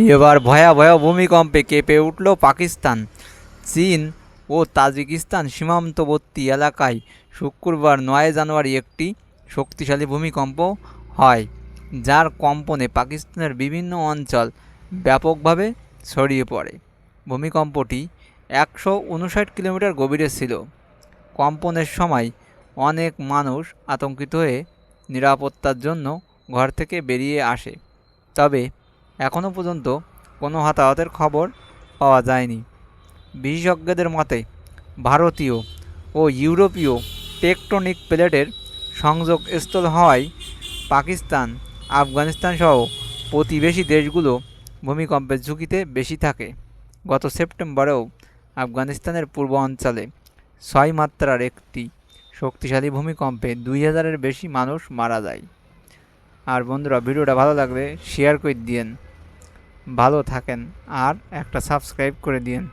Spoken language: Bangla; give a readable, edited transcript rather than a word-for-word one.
এবার ভয়াবহ ভূমিকম্পে কেঁপে উঠল পাকিস্তান। চীন ও তাজিকিস্তান সীমান্তবর্তী এলাকায় শুক্রবার ৯ জানুয়ারি একটি শক্তিশালী ভূমিকম্প হয়, যার কম্পনে পাকিস্তানের বিভিন্ন অঞ্চল ব্যাপকভাবে ছড়িয়ে পড়ে। ভূমিকম্পটি ১৫৯ কিলোমিটার গভীরে ছিল। কম্পনের সময় অনেক মানুষ আতঙ্কিত হয়ে নিরাপত্তার জন্য ঘর থেকে বেরিয়ে আসে, তবে এখনও পর্যন্ত কোনো হতাহতের খবর পাওয়া যায়নি। বিশেষজ্ঞদের মতে, ভারতীয় ও ইউরোপীয় টেকটনিক প্লেটের সংযোগস্থল হওয়ায় পাকিস্তান, আফগানিস্তান সহ প্রতিবেশী দেশগুলো ভূমিকম্পের ঝুঁকিতে বেশি থাকে। গত সেপ্টেম্বরেও আফগানিস্তানের পূর্ব অঞ্চলে ৬ মাত্রার একটি শক্তিশালী ভূমিকম্পে ২,০০০-এর বেশি মানুষ মারা যায়। আর বন্ধুরা, ভিডিওটা ভালো লাগলে শেয়ার করে দিয়েন, ভালো থাকেন আর একটা সাবস্ক্রাইব করে দিয়েন।